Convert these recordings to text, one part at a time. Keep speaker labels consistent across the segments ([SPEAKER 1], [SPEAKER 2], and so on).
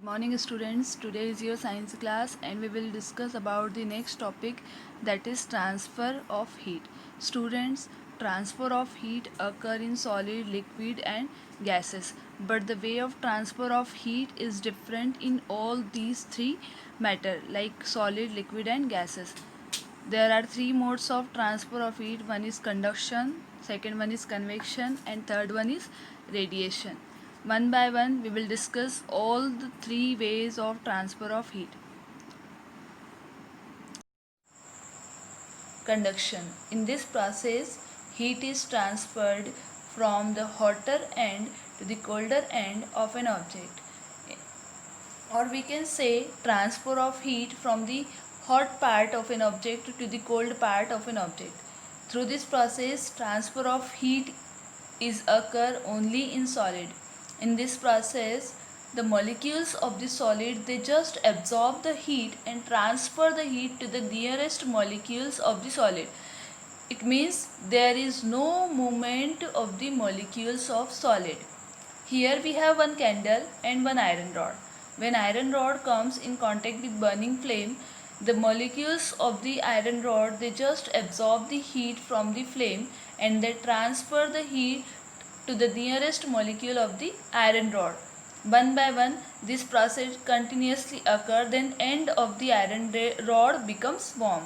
[SPEAKER 1] Morning students, today is your science class and we will discuss about the next topic, that is transfer of heat. Students, transfer of heat occur in solid, liquid and gases, but the way of transfer of heat is different in all these three matter like solid, liquid and gases. There are three modes of transfer of heat. One is conduction, second one is convection and third one is radiation. One by one we will discuss all the three ways of transfer of heat. Conduction. In this process, heat is transferred from the hotter end to the colder end of an object. Or we can say transfer of heat from the hot part of an object to the cold part of an object. Through this process, transfer of heat is occur only in solid. In this process, the molecules of the solid, they just absorb the heat and transfer the heat to the nearest molecules of the solid. It means there is no movement of the molecules of solid. Here we have one candle and one iron rod. When iron rod comes in contact with burning flame, the molecules of the iron rod, they just absorb the heat from the flame and they transfer the heat to the nearest molecule of the iron rod. One by one, this process continuously occurs, then end of the iron rod becomes warm.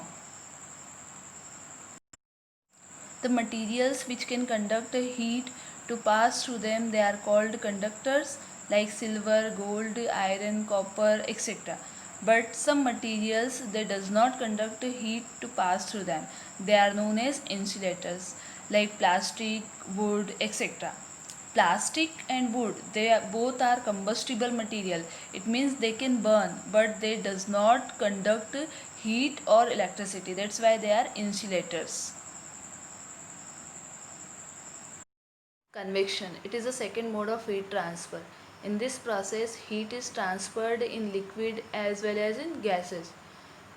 [SPEAKER 1] The materials which can conduct heat to pass through them, they are called conductors like silver, gold, iron, copper, etc. But some materials, they does not conduct heat to pass through them. They are known as insulators like plastic, wood, etc. Plastic and wood, both are combustible material. It means they can burn, but they does not conduct heat or electricity. That's why they are insulators. Convection. It is the second mode of heat transfer. In this process, heat is transferred in liquid as well as in gases.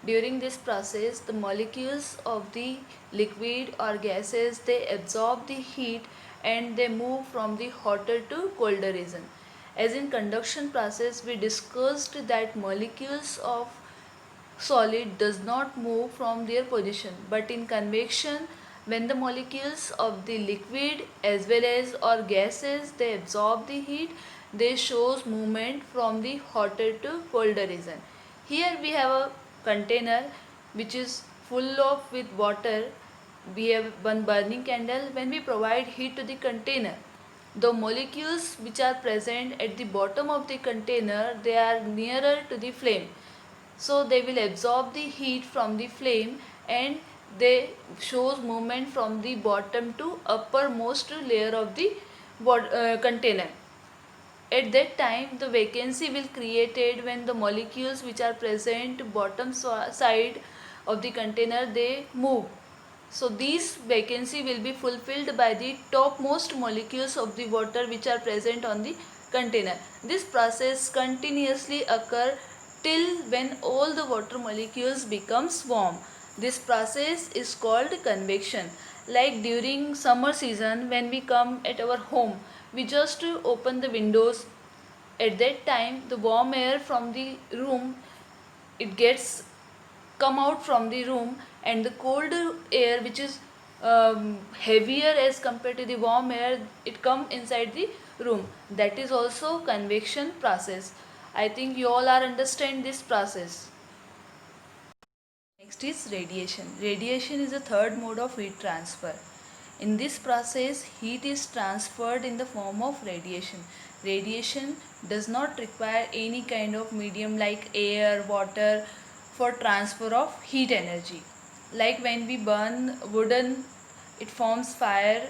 [SPEAKER 1] During this process, the molecules of the liquid or gases, they absorb the heat and they move from the hotter to colder region. As in conduction process, we discussed that molecules of solid does not move from their position, but in convection, when the molecules of the liquid as well as or gases, they absorb the heat, they shows movement from the hotter to colder region. Here we have a container which is full of with water. We have one burning candle. When we provide heat to the container, the molecules which are present at the bottom of the container, they are nearer to the flame, so they will absorb the heat from the flame and they shows movement from the bottom to uppermost layer of the container. At that time, the vacancy will created when the molecules which are present bottom side of the container, they move. So this vacancy will be fulfilled by the topmost molecules of the water which are present on the container. This process continuously occur till when all the water molecules becomes warm. This process is called convection. Like during summer season, when we come at our home, we just open the windows. At that time, the warm air from the room, it gets come out from the room, and the cold air which is heavier as compared to the warm air, it come inside the room. That is also convection process. I think you all are understand this process. Next is radiation. Radiation is the third mode of heat transfer. In this process, heat is transferred in the form of radiation. Radiation does not require any kind of medium like air, water for transfer of heat energy. Like when we burn wooden, it forms fire.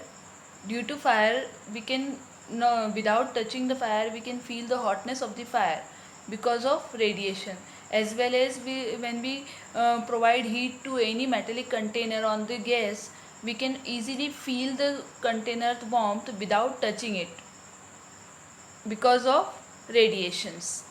[SPEAKER 1] Due to fire, we can, no, without touching the fire, we can feel the hotness of the fire because of radiation. As well as when we provide heat to any metallic container on the gas, we can easily feel the container's warmth without touching it because of radiations.